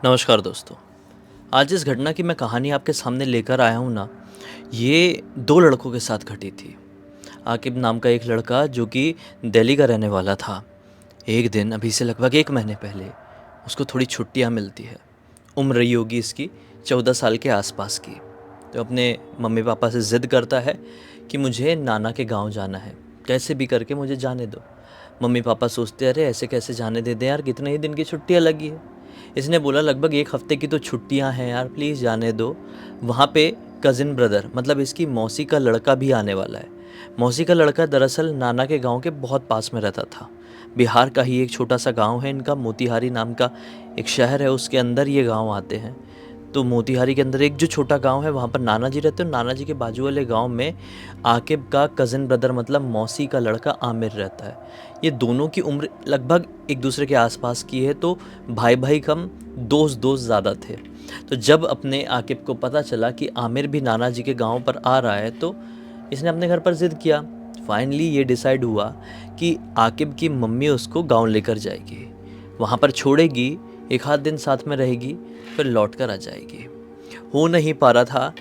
नमस्कार दोस्तों। आज जिस घटना की मैं कहानी आपके सामने लेकर आया हूँ ना, ये 2 लड़कों के साथ घटी थी। आकिब नाम का एक लड़का जो कि दिल्ली का रहने वाला था। एक दिन अभी से लगभग 1 महीने पहले उसको थोड़ी छुट्टियाँ मिलती है। उम्र रही होगी इसकी 14 साल के आसपास की। तो अपने मम्मी-पापा से ज़िद करता है कि मुझे नाना के गाँव जाना है, कैसे भी करके मुझे जाने दो। मम्मी-पापा सोचते अरे ऐसे कैसे जाने दे दें यार, कितने ही दिन की छुट्टियाँ लगी है। इसने बोला लगभग 1 हफ्ते की तो छुट्टियाँ हैं यार, प्लीज़ जाने दो। वहाँ पे कज़िन ब्रदर मतलब इसकी मौसी का लड़का भी आने वाला है। मौसी का लड़का दरअसल नाना के गाँव के बहुत पास में रहता था। बिहार का ही एक छोटा-सा गाँव है इनका, मोतिहारी नाम का एक शहर है, उसके अंदर ये गाँव आते हैं। तो मोतिहारी के अंदर एक जो छोटा गाँव है वहाँ पर नाना जी रहते हैं, और नाना जी के बाजू वाले गाँव में आकिब का कज़िन ब्रदर मतलब मौसी का लड़का आमिर रहता है। ये दोनों की उम्र लगभग एक दूसरे के आसपास की है, तो भाई-भाई कम, दोस्त-दोस्त ज़्यादा थे। तो जब अपने आकिब को पता चला कि आमिर भी नाना जी के गाँव पर आ रहा है, तो इसने अपने घर पर ज़िद किया। फाइनली ये डिसाइड हुआ कि आकिब की मम्मी उसको गाँव लेकर जाएगी। वहाँ पर छोड़ेगी, 1 आध दिन साथ में रहेगी, फिर लौट कर आ जाएगी। हो नहीं पा रहा था,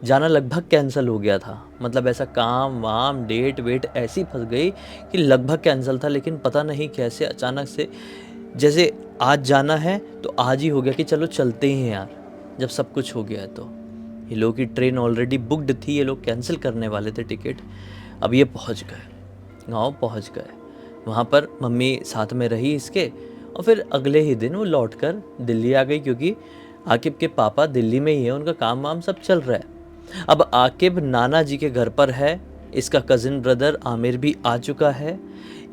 जाना लगभग कैंसल हो गया था। मतलब ऐसा काम-वाम, डेट-वेट ऐसी फँस गई कि लगभग कैंसल था, लेकिन पता नहीं कैसे अचानक से जैसे आज जाना है तो आज ही हो गया कि चलो चलते ही हैं यार, जब सब कुछ हो गया है तो। ये लोगों की ट्रेन ऑलरेडी बुक्ड थी, ये लोग कैंसिल करने वाले थे टिकट। अब ये पहुँच गए, गाँव पहुँच गए। वहाँ पर मम्मी साथ में रही इसके, और फिर अगले ही दिन वो लौटकर दिल्ली आ गई, क्योंकि आकिब के पापा दिल्ली में ही हैं, उनका काम-वाम सब चल रहा है। अब आकिब नाना जी के घर पर है, इसका कज़िन ब्रदर आमिर भी आ चुका है।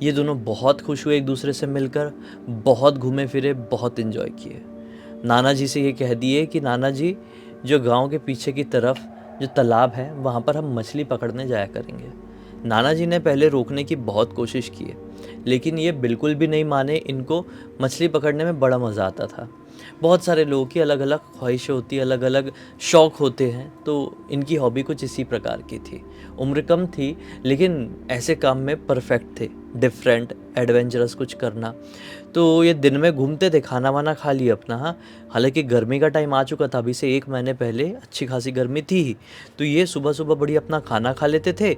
ये दोनों बहुत खुश हुए एक दूसरे से मिलकर, बहुत घूमे फिरे, बहुत एंजॉय किए। नाना जी से ये कह दिए कि नाना जी, जो गाँव के पीछे की तरफ जो तालाब है वहाँ पर हम मछली पकड़ने जाया करेंगे। नाना जी ने पहले रोकने की बहुत कोशिश की है, लेकिन ये बिल्कुल भी नहीं माने। इनको मछली पकड़ने में बड़ा मज़ा आता था। बहुत सारे लोगों की अलग-अलग ख्वाहिशें होती हैं, अलग-अलग शौक़ होते हैं, तो इनकी हॉबी कुछ इसी प्रकार की थी। उम्र कम थी, लेकिन ऐसे काम में परफेक्ट थे, डिफरेंट, एडवेंचरस कुछ करना। तो ये दिन में घूमते थे, खाना-वाना खा लिया अपना, हाँ। हालाँकि गर्मी का टाइम आ चुका था, अभी से 1 महीने पहले अच्छी खासी गर्मी थी ही। तो ये सुबह-सुबह बढ़िया अपना खाना खा लेते थे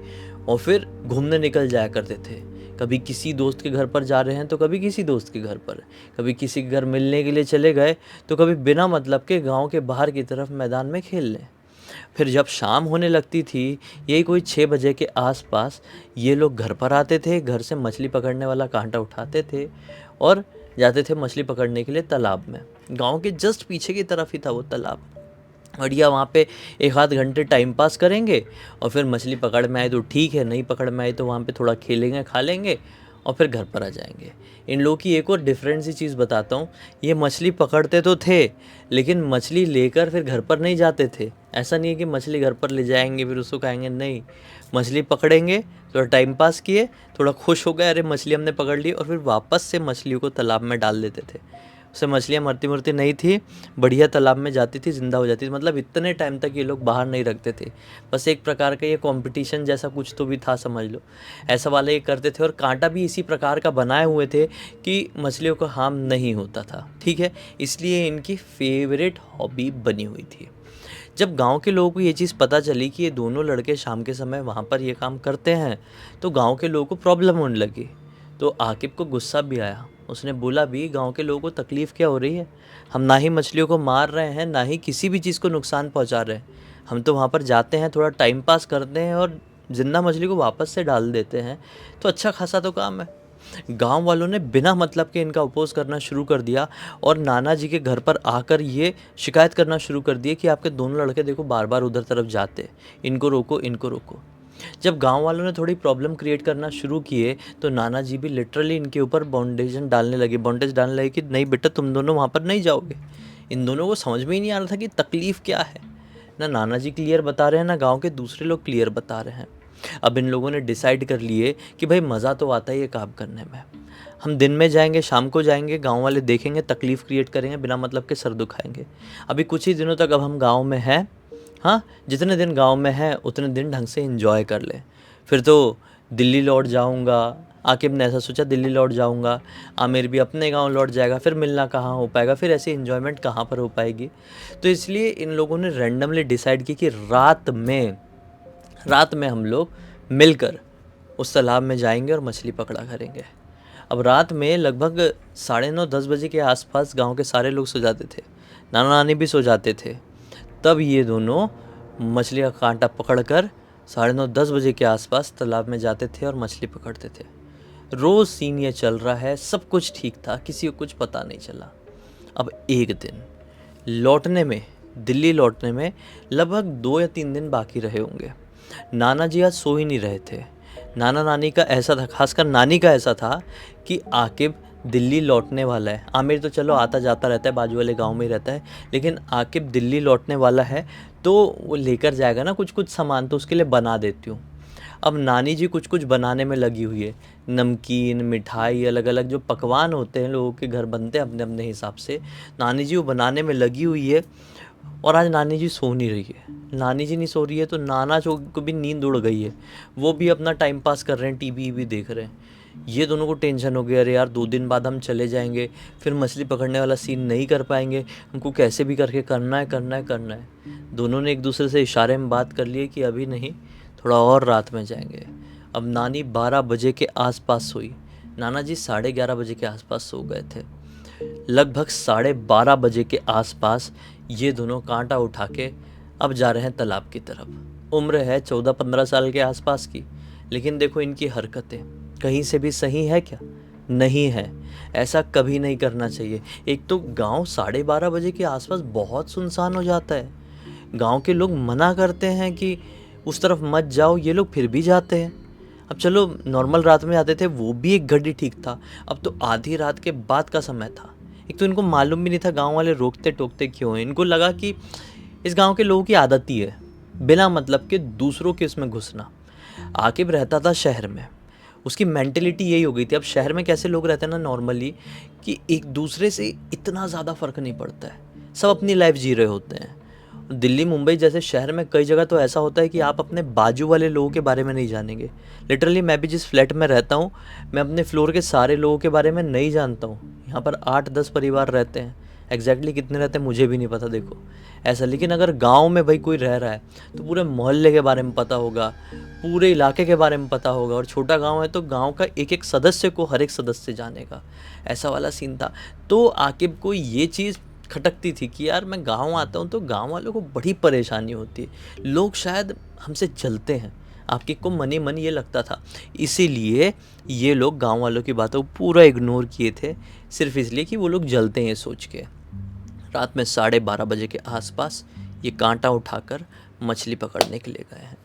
और फिर घूमने निकल जाया करते थे। कभी किसी दोस्त के घर पर जा रहे हैं, तो कभी किसी दोस्त के घर पर। कभी किसी के घर मिलने के लिए चले गए, तो कभी बिना मतलब के गाँव के बाहर की तरफ मैदान में खेल लें। फिर जब शाम होने लगती थी, यही कोई 6 बजे के आस-पास, ये लोग घर पर आते थे, घर से मछली पकड़ने वाला कांटा उठाते थे और जाते थे मछली पकड़ने के लिए तालाब में। गाँव के जस्ट पीछे की तरफ ही था वो तालाब। बढ़िया वहाँ पे 1 आध घंटे टाइम पास करेंगे, और फिर मछली पकड़ में आए तो ठीक है, नहीं पकड़ में आए तो वहाँ पे थोड़ा खेलेंगे, खा लेंगे और फिर घर पर आ जाएँगे। इन लोगों की एक और डिफरेंट सी चीज़ बताता हूँ, ये मछली पकड़ते तो थे, लेकिन मछली लेकर फिर घर पर नहीं जाते थे। ऐसा नहीं है कि मछली घर पर ले जाएँगे फिर उसको खाएँगे, नहीं। मछली पकड़ेंगे, थोड़ा टाइम पास किए, थोड़ा खुश हो गए, अरे मछली हमने पकड़ ली, और फिर वापस से मछलियों को तालाब में डाल देते थे। उससे मछलियाँ मरती-मुरती नहीं थी, बढ़िया तालाब में जाती थी, ज़िंदा हो जाती थी। मतलब इतने टाइम तक ये लोग बाहर नहीं रखते थे। बस एक प्रकार का ये कॉम्पिटिशन जैसा कुछ तो भी था, समझ लो। ऐसा वाला ये करते थे, और काँटा भी इसी प्रकार का बनाए हुए थे कि मछलियों को हार्म नहीं होता था, ठीक है? इसलिए इनकी फ़ेवरेट हॉबी बनी हुई थी। जब गाँव के लोगों को ये चीज़ पता चली कि ये दोनों लड़के शाम के समय वहाँ पर ये काम करते हैं, तो गाँव के लोगों को प्रॉब्लम होने लगी। तो आकिब को गुस्सा भी आया। उसने बोला भी, गाँव के लोगों को तकलीफ़ क्या हो रही है? हम ना ही मछलियों को मार रहे हैं, ना ही किसी भी चीज़ को नुकसान पहुँचा रहे हैं। हम तो वहाँ पर जाते हैं, थोड़ा टाइम पास करते हैं और ज़िंदा मछली को वापस से डाल देते हैं, तो अच्छा खासा तो काम है। गाँव वालों ने बिना मतलब के इनका अपोज़ करना शुरू कर दिया, और नाना जी के घर पर आकर ये शिकायत करना शुरू कर दिए कि आपके दोनों लड़के देखो बार-बार उधर तरफ जाते हैं, इनको रोको, इनको रोको। जब गाँव वालों ने थोड़ी प्रॉब्लम क्रिएट करना शुरू किए, तो नाना जी भी लिटरली इनके ऊपर बॉन्डेज डालने लगे कि नहीं बेटा, तुम दोनों वहाँ पर नहीं जाओगे। इन दोनों को समझ में ही नहीं आ रहा था कि तकलीफ़ क्या है। ना नाना जी क्लियर बता रहे हैं, ना गाँव के दूसरे लोग क्लियर बता रहे हैं। अब इन लोगों ने डिसाइड कर लिए कि भाई मज़ा तो आता है ये काम करने में। हम दिन में जाएँगे, शाम को जाएँगे, गाँव वाले देखेंगे, तकलीफ़ क्रिएट करेंगे, बिना मतलब के सर दुखाएँगे। अभी कुछ ही दिनों तक अब हम गाँव में हैं, हाँ, जितने दिन गाँव में हैं उतने दिन ढंग से एन्जॉय कर लें। फिर तो दिल्ली लौट जाऊँगा, आकिब ने ऐसा सोचा दिल्ली लौट जाऊंगा, आमिर भी अपने गांव लौट जाएगा, फिर मिलना कहाँ हो पाएगा, फिर ऐसी इन्जॉयमेंट कहाँ पर हो पाएगी। तो इसलिए इन लोगों ने रैंडमली डिसाइड किया कि रात में हम लोग मिलकर उस तालाब में जाएंगे और मछली पकड़ा करेंगे। अब रात में लगभग 9:30-10 बजे के आसपास गांव के सारे लोग सो जाते थे, नाना नानी भी सो जाते थे। तब ये दोनों मछली का कांटा पकड़कर 9:30-10 बजे के आसपास तालाब में जाते थे और मछली पकड़ते थे। रोज़ सीन ये चल रहा है, सब कुछ ठीक था, किसी को कुछ पता नहीं चला। अब एक दिन दिल्ली लौटने में लगभग 2 या 3 दिन बाकी रहे होंगे। नाना जी आज सो ही नहीं रहे थे। नाना नानी का ऐसा था, खासकर नानी का ऐसा था कि आकिब दिल्ली लौटने वाला है। आमिर तो चलो आता जाता रहता है, बाजू वाले गांव में ही रहता है, लेकिन आकिब दिल्ली लौटने वाला है तो वो लेकर जाएगा ना कुछ कुछ सामान, तो उसके लिए बना देती हूँ। अब नानी जी कुछ कुछ बनाने में लगी हुई है, नमकीन, मिठाई, अलग अलग जो पकवान होते हैं लोगों के घर बनते हैं अपने अपने हिसाब से, नानी जी वो बनाने में लगी हुई है। और आज नानी जी सो नहीं रही है। नानी जी नहीं सो रही है तो नाना जो को भी नींद उड़ गई है, वो भी अपना टाइम पास कर रहे हैं, टीवी भी देख रहे हैं। ये दोनों को टेंशन हो गया, अरे यार 2 दिन बाद हम चले जाएंगे, फिर मछली पकड़ने वाला सीन नहीं कर पाएंगे, हमको कैसे भी करके करना है। दोनों ने एक दूसरे से इशारे में बात कर लिए कि अभी नहीं, थोड़ा और रात में जाएंगे। अब नानी 12 बजे के आसपास सोई, नाना जी 11:30 बजे के आसपास सो गए थे। लगभग 12:30 बजे के आसपास ये दोनों कांटा उठा के अब जा रहे हैं तालाब की तरफ। उम्र है 14-15 साल के आसपास की, लेकिन देखो इनकी हरकतें कहीं से भी सही है क्या? नहीं है। ऐसा कभी नहीं करना चाहिए। एक तो गांव 12:30 बजे के आसपास बहुत सुनसान हो जाता है, गांव के लोग मना करते हैं कि उस तरफ मत जाओ, ये लोग फिर भी जाते हैं। अब चलो नॉर्मल रात में आते थे, वो भी एक घड़ी ठीक था, अब तो आधी रात के बाद का समय था। एक तो इनको मालूम भी नहीं था गांव वाले रोकते टोकते क्यों हैं। इनको लगा कि इस गांव के लोगों की आदत ही है बिना मतलब के दूसरों के इसमें घुसना। आकिब रहता था शहर में, उसकी मेंटेलिटी यही हो गई थी। अब शहर में कैसे लोग रहते हैं ना नॉर्मली, कि एक दूसरे से इतना ज़्यादा फ़र्क नहीं पड़ता है, सब अपनी लाइफ जी रहे होते हैं। दिल्ली मुंबई जैसे शहर में कई जगह तो ऐसा होता है कि आप अपने बाजू वाले लोगों के बारे में नहीं जानेंगे। लिटरली मैं भी जिस फ्लैट में रहता हूँ, मैं अपने फ्लोर के सारे लोगों के बारे में नहीं जानता हूँ। यहाँ पर 8-10 परिवार रहते हैं, एग्जैक्टली कितने रहते हैं मुझे भी नहीं पता, देखो ऐसा। लेकिन अगर गांव में भाई कोई रह रहा है तो पूरे मोहल्ले के बारे में पता होगा, पूरे इलाके के बारे में पता होगा। और छोटा गांव है तो गांव का एक एक सदस्य को हर एक सदस्य जानेगा, ऐसा वाला सीन था। तो आकिब को ये चीज़ खटकती थी कि यार मैं गांव आता हूँ तो गांव वालों को बड़ी परेशानी होती है, लोग शायद हमसे जलते हैं। आपकी को मनी मन ये लगता था, इसीलिए ये लोग गांव वालों की बातों को पूरा इग्नोर किए थे, सिर्फ इसलिए कि वो लोग जलते हैं सोच के। रात में 12:30 बजे के आसपास ये कांटा उठाकर मछली पकड़ने के लिए गए हैं।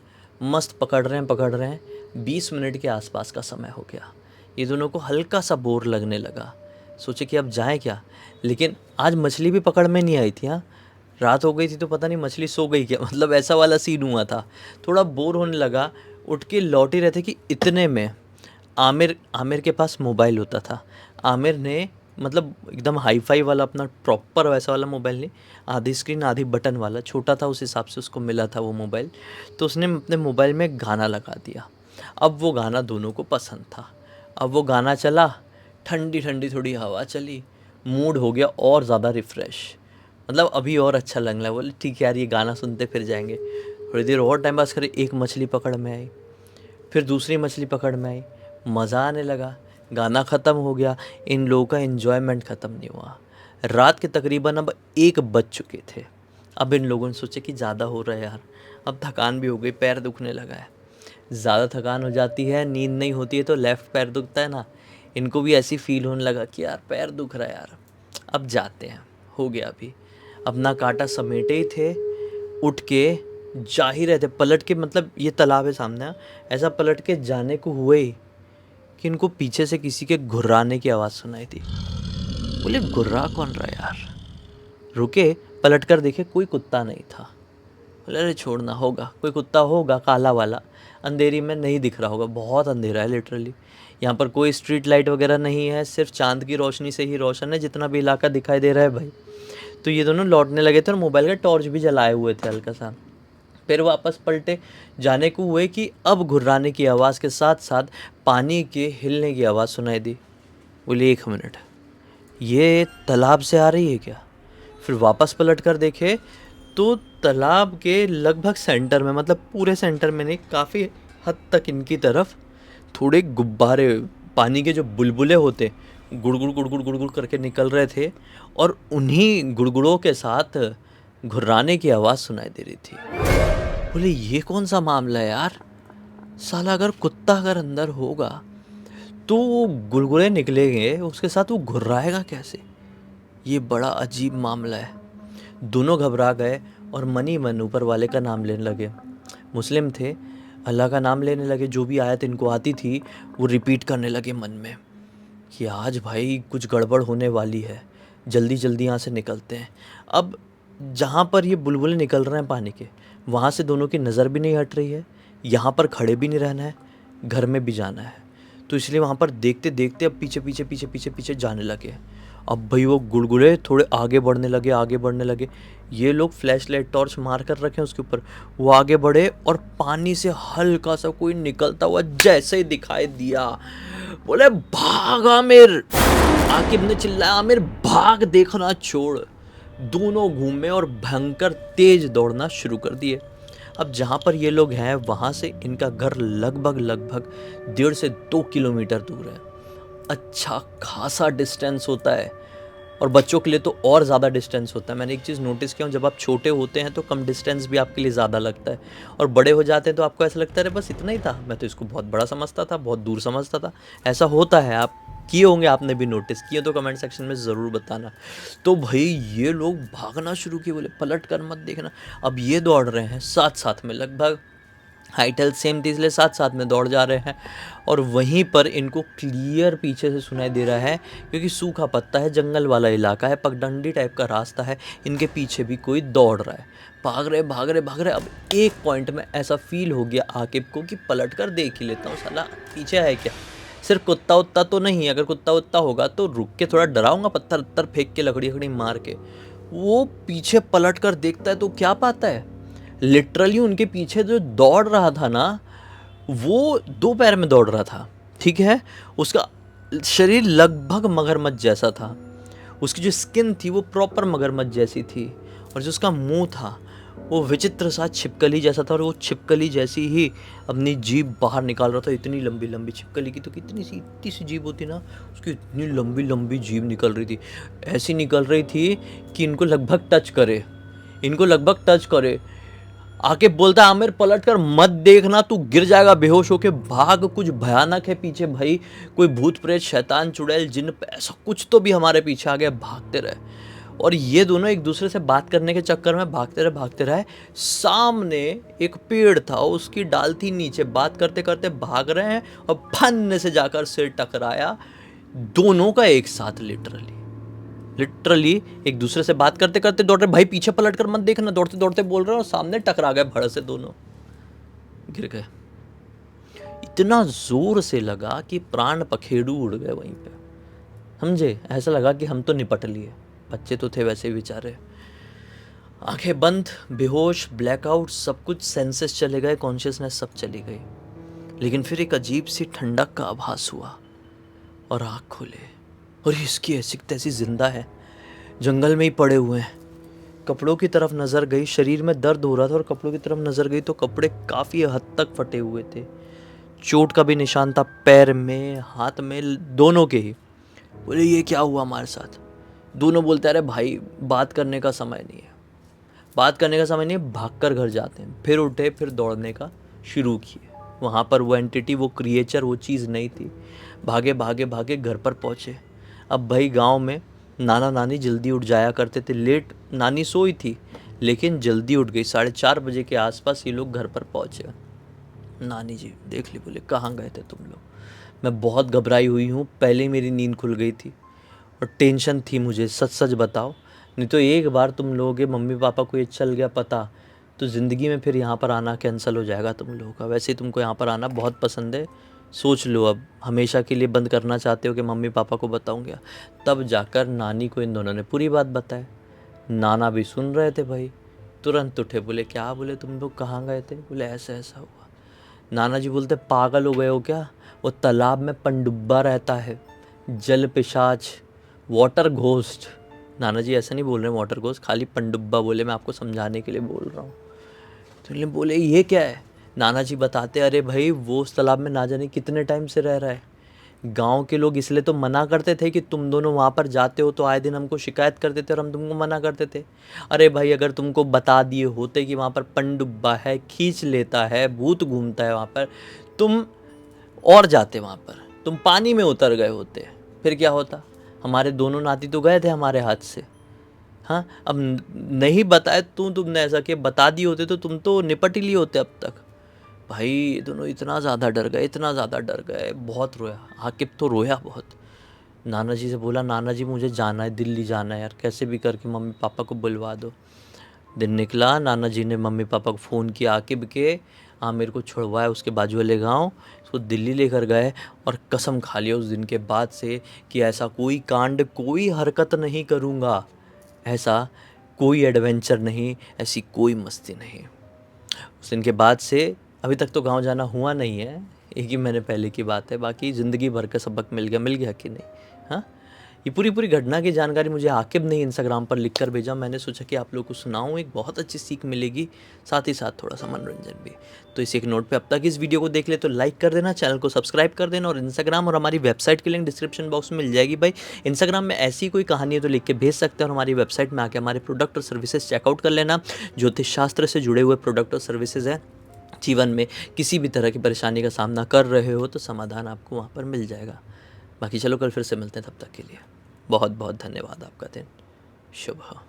मस्त पकड़ रहे हैं 20 मिनट के आसपास का समय हो गया। ये दोनों को हल्का सा बोर लगने लगा, सोचे कि अब जाएं क्या। लेकिन आज मछली भी पकड़ में नहीं आई थी। हाँ, रात हो गई थी तो पता नहीं मछली सो गई क्या, मतलब ऐसा वाला सीन हुआ था। थोड़ा बोर होने लगा, उठ के लौट ही रहे थे कि इतने में आमिर के पास मोबाइल होता था। आमिर ने मतलब एकदम हाईफाई वाला अपना प्रॉपर वैसा वाला मोबाइल नहीं, आधी स्क्रीन आधी बटन वाला, छोटा था उस हिसाब से उसको मिला था वो मोबाइल। तो उसने अपने मोबाइल में गाना लगा दिया। अब वो गाना दोनों को पसंद था। अब वो गाना चला, ठंडी ठंडी थोड़ी हवा चली, मूड हो गया और ज़्यादा रिफ़्रेश, मतलब अभी और अच्छा लगने लगा। बोले ठीक है यार, ये गाना सुनते फिर जाएंगे। थोड़ी देर और टाइम पास करे, एक मछली पकड़ में आई, फिर दूसरी मछली पकड़ में आई, मज़ा आने लगा। गाना ख़त्म हो गया, इन लोगों का एन्जॉयमेंट ख़त्म नहीं हुआ। रात के तकरीबन अब 1 बज चुके थे। अब इन लोगों ने सोचे कि ज़्यादा हो रहा है यार, अब थकान भी हो गई, पैर दुखने लगा है। ज़्यादा थकान हो जाती है, नींद नहीं होती है तो लेफ़्ट पैर दुखता है ना। इनको भी ऐसी फील होने लगा कि यार पैर दुख रहा है यार, अब जाते हैं, हो गया। अभी अपना कांटा समेटे ही थे, उठ के जा ही रहे थे, पलट के, मतलब ये तालाब है सामने, ऐसा पलट के जाने को हुए ही कि इनको पीछे से किसी के घुर्राने की आवाज़ सुनाई दी। बोले घुर्रा कौन रहा है यार, रुके, पलट कर देखे, कोई कुत्ता नहीं था। बोले अरे छोड़ना, होगा कोई कुत्ता होगा काला वाला, अंधेरी में नहीं दिख रहा होगा, बहुत अंधेरा है लिटरली। यहाँ पर कोई स्ट्रीट लाइट वगैरह नहीं है, सिर्फ चांद की रोशनी से ही रोशन है जितना भी इलाका दिखाई दे रहा है भाई। तो ये दोनों लौटने लगे थे और मोबाइल का टॉर्च भी जलाए हुए थे हल्का सा। फिर वापस पलटे, जाने को हुए कि अब घुर्राने की आवाज़ के साथ साथ पानी के हिलने की आवाज़ सुनाई दी। बोले 1 मिनट, ये तालाब से आ रही है क्या? फिर वापस पलट कर देखे तो तालाब के लगभग सेंटर में, मतलब पूरे सेंटर में नहीं, काफ़ी हद तक इनकी तरफ थोड़े गुब्बारे, पानी के जो बुलबुले होते, गुड़गुड़ गुड़गुड़ गुड़गुड़ करके निकल रहे थे और उन्हीं गुड़गुड़ों के साथ घुर्राने की आवाज़ सुनाई दे रही थी। बोले ये कौन सा मामला है यार, साला अगर कुत्ता अगर अंदर होगा तो वो गुड़गुड़े निकलेंगे, उसके साथ वो घुर्राएगा कैसे? ये बड़ा अजीब मामला है। दोनों घबरा गए और मन ही मन ऊपर वाले का नाम लेने लगे। मुस्लिम थे, अल्लाह का नाम लेने लगे। जो भी आयत इनको आती थी वो रिपीट करने लगे मन में कि आज भाई कुछ गड़बड़ होने वाली है, जल्दी जल्दी यहाँ से निकलते हैं। अब जहाँ पर ये बुलबुले निकल रहे हैं पानी के, वहाँ से दोनों की नज़र भी नहीं हट रही है, यहाँ पर खड़े भी नहीं रहना है, घर में भी जाना है। तो इसलिए वहाँ पर देखते देखते अब पीछे पीछे पीछे पीछे पीछे जाने लगे। अब भाई वो गुड़गुड़े थोड़े आगे बढ़ने लगे, आगे बढ़ने लगे। ये लोग फ्लैश लाइट टॉर्च मार कर रखे हैं उसके ऊपर, वो आगे बढ़े और पानी से हल्का सा कोई निकलता हुआ जैसे ही दिखाई दिया, बोले भाग आमिर। आकिब ने चिल्लाया आमिर भाग, देखना छोड़। दोनों घूमे और भयंकर तेज दौड़ना शुरू कर दिए। अब जहाँ पर ये लोग हैं वहाँ से इनका घर लगभग लगभग 1.5 से 2 किलोमीटर दूर है। अच्छा खासा डिस्टेंस होता है और बच्चों के लिए तो और ज़्यादा डिस्टेंस होता है। मैंने एक चीज़ नोटिस किया हूँ, जब आप छोटे होते हैं तो कम डिस्टेंस भी आपके लिए ज़्यादा लगता है और बड़े हो जाते हैं तो आपको ऐसा लगता है अरे बस इतना ही था, मैं तो इसको बहुत बड़ा समझता था, बहुत दूर समझता था। ऐसा होता है, आप किए होंगे, आपने भी नोटिस किए तो कमेंट सेक्शन में ज़रूर बताना। तो भाई ये लोग भागना शुरू किए, बोले पलट कर मत देखना। अब ये दौड़ रहे हैं साथ साथ में, लगभग हाइट हेल्थ सेम थी इसलिए साथ साथ में दौड़ जा रहे हैं और वहीं पर इनको क्लियर पीछे से सुनाई दे रहा है, क्योंकि सूखा पत्ता है, जंगल वाला इलाका है, पगडंडी टाइप का रास्ता है, इनके पीछे भी कोई दौड़ रहा है। भाग रहे भाग रहे भाग रहे। अब एक पॉइंट में ऐसा फील हो गया आकिब को कि पलट कर देख ही लेता हूँ, साला पीछे है क्या, सिर्फ कुत्ता उत्ता तो नहीं। अगर कुत्ता उत्ता होगा तो रुक के थोड़ा डराऊंगा, पत्थर उत्तर फेंक के, लकड़ी लकड़ी मार के। वो पीछे पलट कर देखता है तो क्या पाता है, लिटरली उनके पीछे जो दौड़ रहा था ना, वो 2 पैर में दौड़ रहा था, ठीक है। उसका शरीर लगभग मगरमच्छ जैसा था, उसकी जो स्किन थी वो प्रॉपर मगरमच्छ जैसी थी और जो उसका मुंह था वो विचित्र सा छिपकली जैसा था और वो छिपकली जैसी ही अपनी जीभ बाहर निकाल रहा था। इतनी लंबी लंबी छिपकली की तो कितनी सी इतनी सी जीभ होती ना, उसकी इतनी लंबी लंबी जीभ निकल रही थी, ऐसी निकल रही थी कि इनको लगभग टच करे, इनको लगभग टच करे। आके बोलता आमिर पलट कर मत देखना, तू गिर जाएगा, बेहोश होके भाग, कुछ भयानक है पीछे भाई, कोई भूत प्रेत शैतान चुड़ैल जिन ऐसा कुछ तो भी हमारे पीछे आ गया। भागते रहे और ये दोनों एक दूसरे से बात करने के चक्कर में भागते रहे। सामने एक पेड़ था, उसकी डाल थी नीचे, बात करते करते भाग रहे हैं और फन से जाकर सिर टकराया दोनों का एक साथ। लिटरली एक दूसरे से बात करते करते दौड़ रहे, भाई पीछे पलट कर मत देखना, दौड़ते दौड़ते बोल रहे हैं और सामने टकरा गए, भड़ से दोनों गिर गए। इतना जोर से लगा कि प्राण पखेरु उड़ गए वहीं पे, समझे। ऐसा लगा कि हम तो निपट लिए, बच्चे तो थे वैसे ही बेचारे। आंखें बंद, बेहोश, ब्लैकआउट, सब कुछ, सेंसेस चले गए, कॉन्शियसनेस सब चली गई। लेकिन फिर एक अजीब सी ठंडक का आभास हुआ और आँख खोले और इसकी ऐसी तैसी जिंदा है, जंगल में ही पड़े हुए हैं। कपड़ों की तरफ नज़र गई, शरीर में दर्द हो रहा था और कपड़ों की तरफ नज़र गई तो कपड़े काफ़ी हद तक फटे हुए थे, चोट का भी निशान था पैर में, हाथ में, दोनों के ही। बोले ये क्या हुआ हमारे साथ? दोनों बोलते अरे भाई बात करने का समय नहीं है, बात करने का समय नहीं है, भाग कर घर जाते हैं। फिर उठे, फिर दौड़ने का शुरू किए। वहाँ पर वो एंटिटी, वो क्रिएचर, वो चीज़ नहीं थी। भागे भागे भागे घर पर पहुँचे। अब भाई गांव में नाना नानी जल्दी उठ जाया करते थे, लेट नानी सोई थी लेकिन जल्दी उठ गई, 4:30 बजे के आसपास ये लोग घर पर पहुँचे। नानी जी देख ली, बोले कहाँ गए थे तुम लोग? मैं बहुत घबराई हुई हूँ, पहले ही मेरी नींद खुल गई थी और टेंशन थी मुझे, सच सच बताओ, नहीं तो एक बार तुम लोगों के मम्मी पापा को ये चल गया पता तो ज़िंदगी में फिर यहाँ पर आना कैंसिल हो जाएगा तुम लोगों का। वैसे ही तुमको यहाँ पर आना बहुत पसंद है, सोच लो अब हमेशा के लिए बंद करना चाहते हो कि मम्मी पापा को बताऊंगा। तब जाकर नानी को इन दोनों ने पूरी बात बताई। नाना भी सुन रहे थे भाई, तुरंत उठे, बोले क्या? बोले तुम लोग कहाँ गए थे? बोले ऐसा ऐसा हुआ। नाना जी बोलते पागल हो गए हो क्या? वो तालाब में पनडुब्बा रहता है, जल पिशाच, वाटर घोस्ट। नाना जी ऐसा नहीं बोल रहे वाटर घोस्ट, खाली पनडुब्बा बोले, मैं आपको समझाने के लिए बोल रहा हूँ। तो इन्हें बोले ये क्या है? नाना जी बताते अरे भाई वो उस तालाब में ना जाने कितने टाइम से रह रहा है। गांव के लोग इसलिए तो मना करते थे कि तुम दोनों वहाँ पर जाते हो तो आए दिन हमको शिकायत करते थे और हम तुमको मना करते थे। अरे भाई अगर तुमको बता दिए होते कि वहाँ पर पनडुब्बा है, खींच लेता है, भूत घूमता है वहाँ पर, तुम और जाते वहाँ पर, तुम पानी में उतर गए होते, फिर क्या होता? हमारे दोनों नाती तो गए थे हमारे हाथ से। हाँ, अब नहीं बताए तुमने ऐसा कि बता दिए होते तो तुम तो निपट ही लिए होते अब तक। भाई ये दोनों इतना ज़्यादा डर गए, इतना ज़्यादा डर गए, बहुत रोया। आकिब तो रोया बहुत। नाना जी से बोला नाना जी मुझे जाना है, दिल्ली जाना है यार, कैसे भी करके मम्मी पापा को बुलवा दो। दिन निकला, नाना जी ने मम्मी पापा को फ़ोन किया आकिब के, हाँ मेरे को छुड़वाया उसके बाजू वाले गाँव, उसको दिल्ली लेकर गए और कसम खा लिया उस दिन के बाद से कि ऐसा कोई कांड, कोई हरकत नहीं करूँगा, ऐसा कोई एडवेंचर नहीं, ऐसी कोई मस्ती नहीं। उस दिन के बाद से अभी तक तो गांव जाना हुआ नहीं है, एक ही महीने पहले की बात है, बाकी ज़िंदगी भर का सबक मिल गया कि नहीं? हाँ, ये पूरी घटना की जानकारी मुझे आकिब ने इंस्टाग्राम पर लिख कर भेजा। मैंने सोचा कि आप लोग को सुनाऊँ, एक बहुत अच्छी सीख मिलेगी, साथ ही साथ थोड़ा सा मनोरंजन भी। तो इस एक नोट पे अब तक इस वीडियो को देख ले तो लाइक कर देना, चैनल को सब्सक्राइब कर देना, और इंस्टाग्राम और हमारी वेबसाइट की लिंक डिस्क्रिप्शन बॉक्स में मिल जाएगी भाई। इंस्टाग्राम में ऐसी कोई कहानी है तो लिख के भेज सकते हैं, और हमारी वेबसाइट में आके हमारे प्रोडक्ट और सर्विसेज चेकआउट कर लेना। ज्योतिष शास्त्र से जुड़े हुए प्रोडक्ट और सर्विसेज हैं। जीवन में किसी भी तरह की परेशानी का सामना कर रहे हो तो समाधान आपको वहाँ पर मिल जाएगा। बाकी चलो कल फिर से मिलते हैं, तब तक के लिए बहुत बहुत धन्यवाद। आपका दिन शुभ हो।